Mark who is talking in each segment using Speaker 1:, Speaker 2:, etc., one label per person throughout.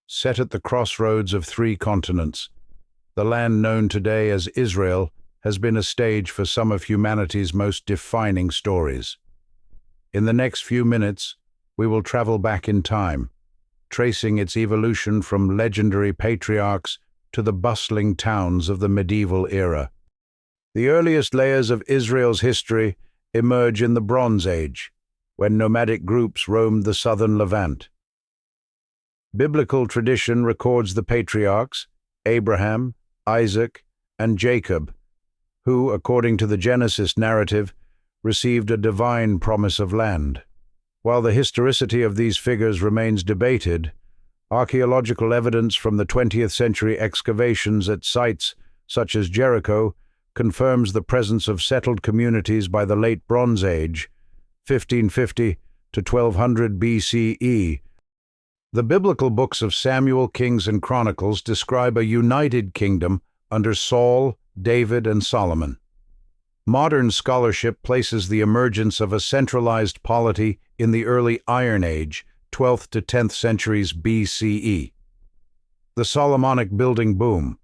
Speaker 1: set at the crossroads of three continents. The land known today as Israel has been a stage for some of humanity's most defining stories. In the next few minutes, we will travel back in time, tracing its evolution from legendary patriarchs to the bustling towns of the medieval era. The earliest layers of Israel's history emerge in the Bronze Age, when nomadic groups roamed the southern Levant. Biblical tradition records the patriarchs, Abraham, Isaac, and Jacob, who, according to the Genesis narrative, received a divine promise of land. While the historicity of these figures remains debated, archaeological evidence from the 20th century excavations at sites such as Jericho confirms the presence of settled communities by the Late Bronze Age, 1550 to 1200 BCE. The biblical books of Samuel, Kings, and Chronicles describe a united kingdom under Saul, David, and Solomon. Modern scholarship places the emergence of a centralized polity in the early Iron Age, 12th to 10th centuries BCE. The Solomonic building boom,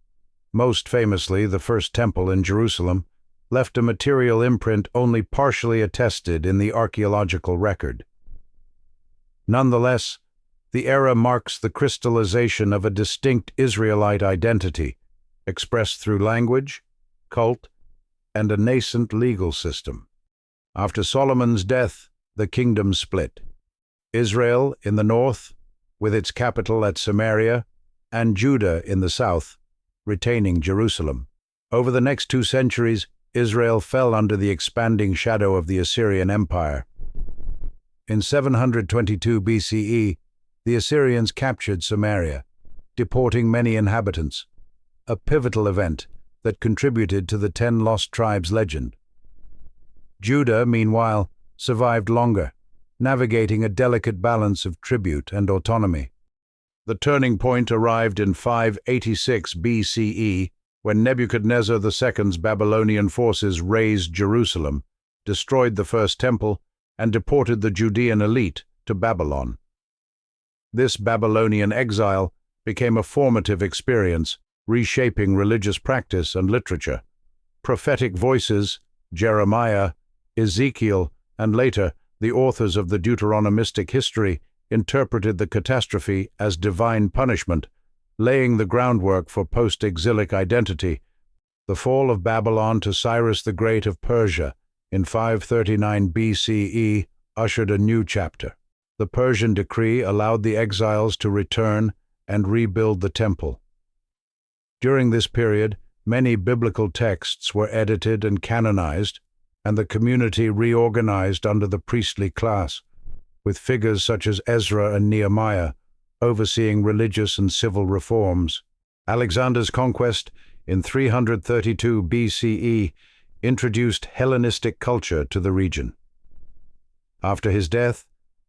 Speaker 1: most famously the First Temple in Jerusalem, left a material imprint only partially attested in the archaeological record. Nonetheless, the era marks the crystallization of a distinct Israelite identity, expressed through language, cult, and a nascent legal system. After Solomon's death, the kingdom split. Israel in the north, with its capital at Samaria, and Judah in the south, retaining Jerusalem. Over the next 2 centuries, Israel fell under the expanding shadow of the Assyrian Empire. In 722 BCE, the Assyrians captured Samaria, deporting many inhabitants, a pivotal event that contributed to the 10 Lost Tribes legend. Judah, meanwhile, survived longer, navigating a delicate balance of tribute and autonomy. The turning point arrived in 586 BCE, when Nebuchadnezzar II's Babylonian forces razed Jerusalem, destroyed the First Temple, and deported the Judean elite to Babylon. This Babylonian exile became a formative experience, reshaping religious practice and literature. Prophetic voices, Jeremiah, Ezekiel, and later the authors of the Deuteronomistic history, interpreted the catastrophe as divine punishment, laying the groundwork for post-exilic identity. The fall of Babylon to Cyrus the Great of Persia in 539 BCE ushered a new chapter. The Persian decree allowed the exiles to return and rebuild the temple. During this period, many biblical texts were edited and canonized, and the community reorganized under the priestly class, with figures such as Ezra and Nehemiah overseeing religious and civil reforms. Alexander's conquest in 332 BCE introduced Hellenistic culture to the region. After his death,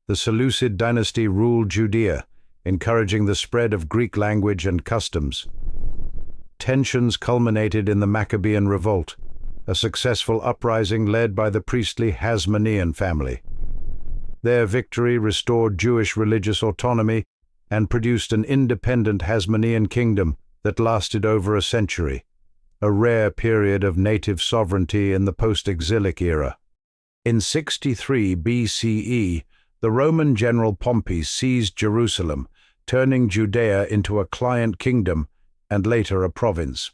Speaker 1: the Seleucid dynasty ruled Judea, encouraging the spread of Greek language and customs. Tensions culminated in the Maccabean Revolt, a successful uprising led by the priestly Hasmonean family. Their victory restored Jewish religious autonomy and produced an independent Hasmonean kingdom that lasted over a century, a rare period of native sovereignty in the post-exilic era. In 63 BCE, the Roman general Pompey seized Jerusalem, turning Judea into a client kingdom and later a province.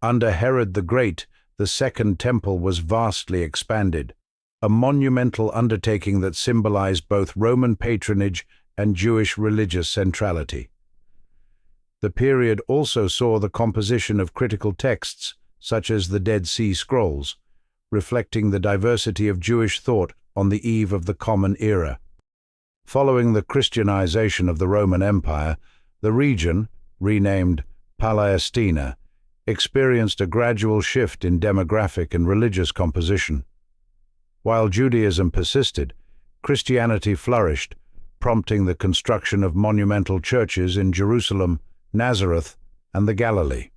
Speaker 1: Under Herod the Great, the Second Temple was vastly expanded, a monumental undertaking that symbolized both Roman patronage and Jewish religious centrality. The period also saw the composition of critical texts, such as the Dead Sea Scrolls, reflecting the diversity of Jewish thought on the eve of the Common Era. Following the Christianization of the Roman Empire, the region, renamed Palestina, experienced a gradual shift in demographic and religious composition. While Judaism persisted, Christianity flourished, prompting the construction of monumental churches in Jerusalem, Nazareth, and the Galilee.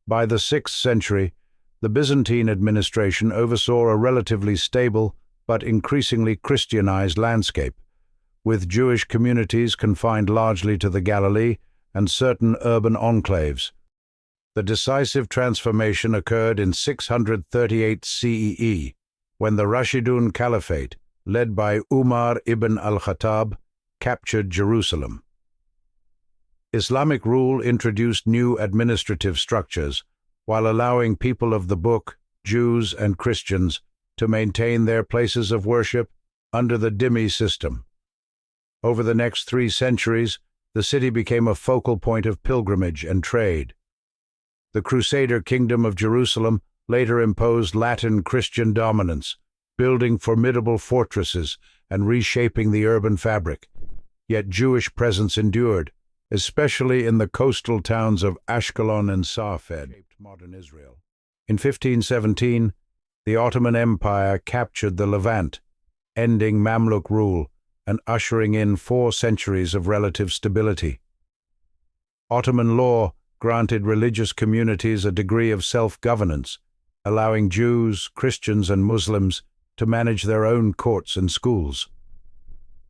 Speaker 1: By the 6th century, the Byzantine administration oversaw a relatively stable but increasingly Christianized landscape, with Jewish communities confined largely to the Galilee and certain urban enclaves. The decisive transformation occurred in 638 CEE, when the Rashidun Caliphate, led by Umar ibn al-Khattab, captured Jerusalem. Islamic rule introduced new administrative structures, while allowing people of the Book, Jews and Christians, to maintain their places of worship under the dhimmi system. Over the next 3 centuries, the city became a focal point of pilgrimage and trade. The Crusader Kingdom of Jerusalem later imposed Latin Christian dominance, building formidable fortresses and reshaping the urban fabric. Yet Jewish presence endured, especially in the coastal towns of Ashkelon and Safed, modern Israel. In 1517, the Ottoman Empire captured the Levant, ending Mamluk rule and ushering in 4 centuries of relative stability. Ottoman law granted religious communities a degree of self-governance, allowing Jews, Christians, and Muslims to manage their own courts and schools.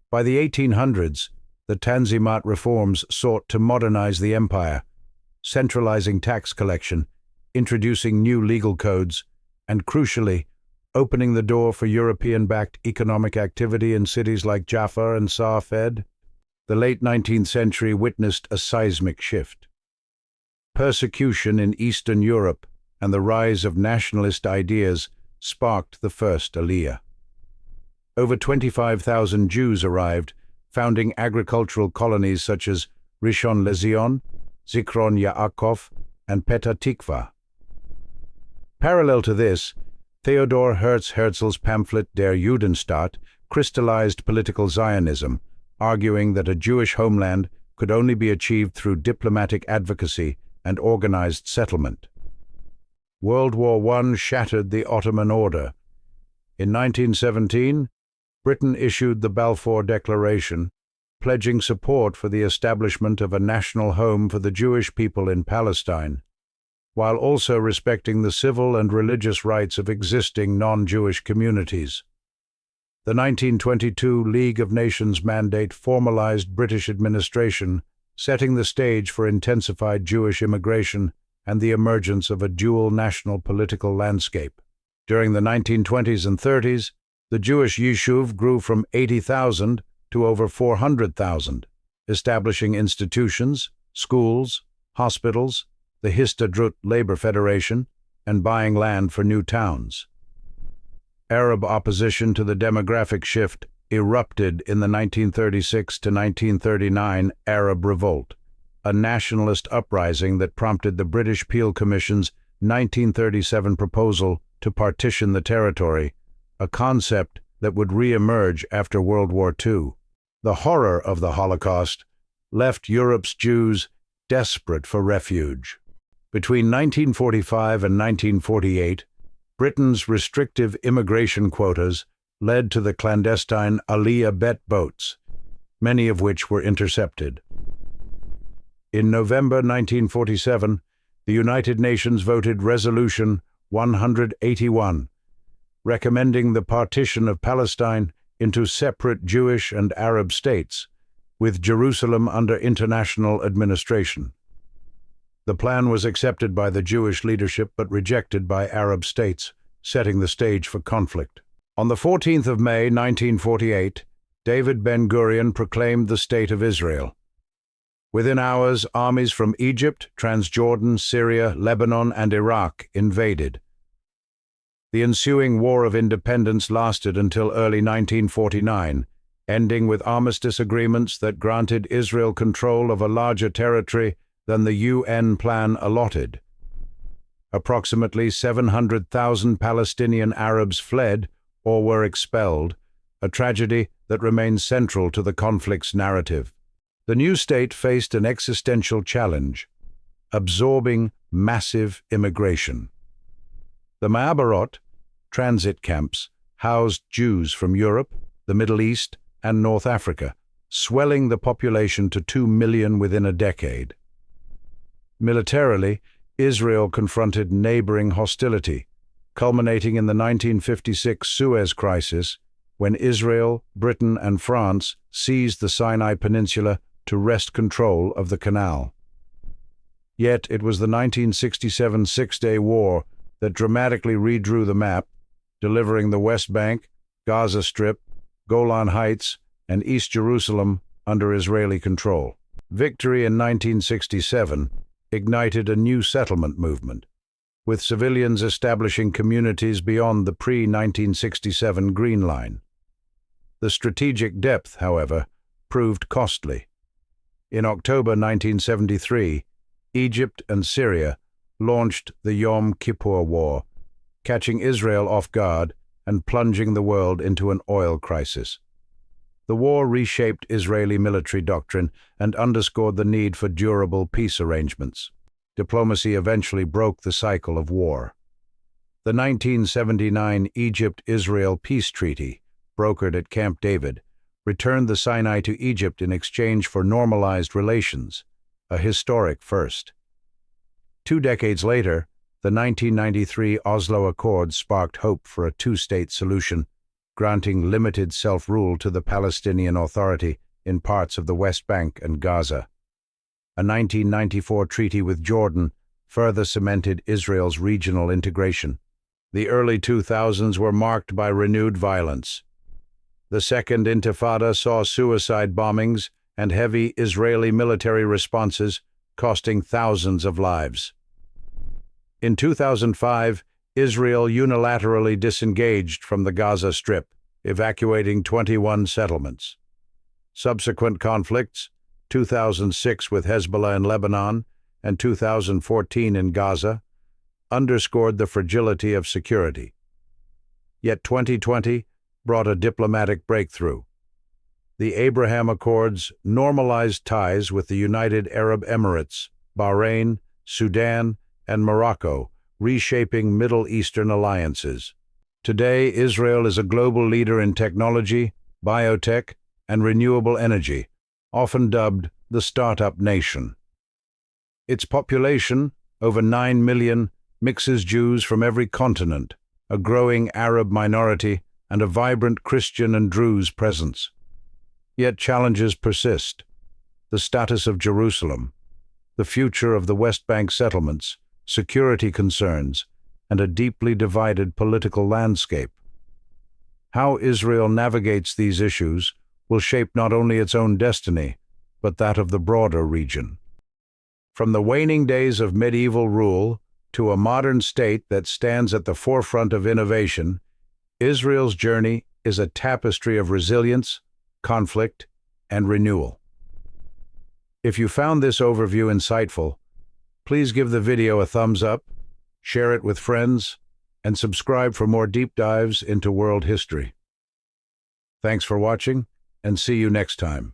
Speaker 1: By the 1800s, the Tanzimat reforms sought to modernize the empire, centralizing tax collection, introducing new legal codes, and crucially, opening the door for European-backed economic activity in cities like Jaffa and Safed. The late 19th century witnessed a seismic shift. Persecution in Eastern Europe and the rise of nationalist ideas sparked the first Aliyah. Over 25,000 Jews arrived, founding agricultural colonies such as Rishon LeZion, Zichron Yaakov, and Petah Tikva. Parallel to this, Theodor Herzl's pamphlet Der Judenstaat crystallized political Zionism, arguing that a Jewish homeland could only be achieved through diplomatic advocacy and organized settlement. World War I shattered the Ottoman order. In 1917, Britain issued the Balfour Declaration, pledging support for the establishment of a national home for the Jewish people in Palestine, while also respecting the civil and religious rights of existing non-Jewish communities. The 1922 League of Nations mandate formalized British administration, setting the stage for intensified Jewish immigration and the emergence of a dual national political landscape. During the 1920s and 30s, the Jewish Yishuv grew from 80,000 to over 400,000, establishing institutions, schools, hospitals, the Histadrut Labor Federation, and buying land for new towns. Arab opposition to the demographic shift erupted in the 1936 to 1939 Arab Revolt, a nationalist uprising that prompted the British Peel Commission's 1937 proposal to partition the territory, a concept that would re-emerge after World War II. The horror of the Holocaust left Europe's Jews desperate for refuge. Between 1945 and 1948, Britain's restrictive immigration quotas led to the clandestine Aliyah Bet boats, many of which were intercepted. In November 1947, the United Nations voted Resolution 181, recommending the partition of Palestine into separate Jewish and Arab states, with Jerusalem under international administration. The plan was accepted by the Jewish leadership but rejected by Arab states, setting the stage for conflict. On the 14th of May 1948, David Ben-Gurion proclaimed the State of Israel. Within hours, armies from Egypt, Transjordan, Syria, Lebanon, and Iraq invaded. The ensuing War of Independence lasted until early 1949, ending with armistice agreements that granted Israel control of a larger territory than the UN plan allotted. Approximately 700,000 Palestinian Arabs fled or were expelled, a tragedy that remains central to the conflict's narrative. The new state faced an existential challenge: absorbing massive immigration. The Ma'abarot, transit camps, housed Jews from Europe, the Middle East, and North Africa, swelling the population to 2 million within a decade. Militarily, Israel confronted neighboring hostility, culminating in the 1956 Suez Crisis, when Israel, Britain, and France seized the Sinai Peninsula to wrest control of the canal. Yet it was the 1967 Six-Day War that dramatically redrew the map, delivering the West Bank, Gaza Strip, Golan Heights, and East Jerusalem under Israeli control. Victory in 1967 ignited a new settlement movement, with civilians establishing communities beyond the pre-1967 Green Line. The strategic depth, however, proved costly. In October 1973, Egypt and Syria launched the Yom Kippur War, catching Israel off guard and plunging the world into an oil crisis. The war reshaped Israeli military doctrine and underscored the need for durable peace arrangements. Diplomacy eventually broke the cycle of war. The 1979 Egypt-Israel Peace Treaty, brokered at Camp David, returned the Sinai to Egypt in exchange for normalized relations, a historic first. 2 decades later, the 1993 Oslo Accords sparked hope for a two-state solution, granting limited self-rule to the Palestinian Authority in parts of the West Bank and Gaza. A 1994 treaty with Jordan further cemented Israel's regional integration. The early 2000s were marked by renewed violence. The Second Intifada saw suicide bombings and heavy Israeli military responses, costing thousands of lives. In 2005, Israel unilaterally disengaged from the Gaza Strip, evacuating 21 settlements. Subsequent conflicts, 2006 with Hezbollah in Lebanon and 2014 in Gaza, underscored the fragility of security. Yet 2020 brought a diplomatic breakthrough. The Abraham Accords normalized ties with the United Arab Emirates, Bahrain, Sudan, and Morocco, reshaping Middle Eastern alliances. Today, Israel is a global leader in technology, biotech, and renewable energy, often dubbed the startup nation. Its population, over 9 million, mixes Jews from every continent, a growing Arab minority, and a vibrant Christian and Druze presence. Yet challenges persist: the status of Jerusalem, the future of the West Bank settlements, security concerns, and a deeply divided political landscape. How Israel navigates these issues will shape not only its own destiny, but that of the broader region. From the waning days of medieval rule to a modern state that stands at the forefront of innovation, Israel's journey is a tapestry of resilience, conflict, and renewal. If you found this overview insightful, please give the video a thumbs up, share it with friends, and subscribe for more deep dives into world history. Thanks for watching, and see you next time.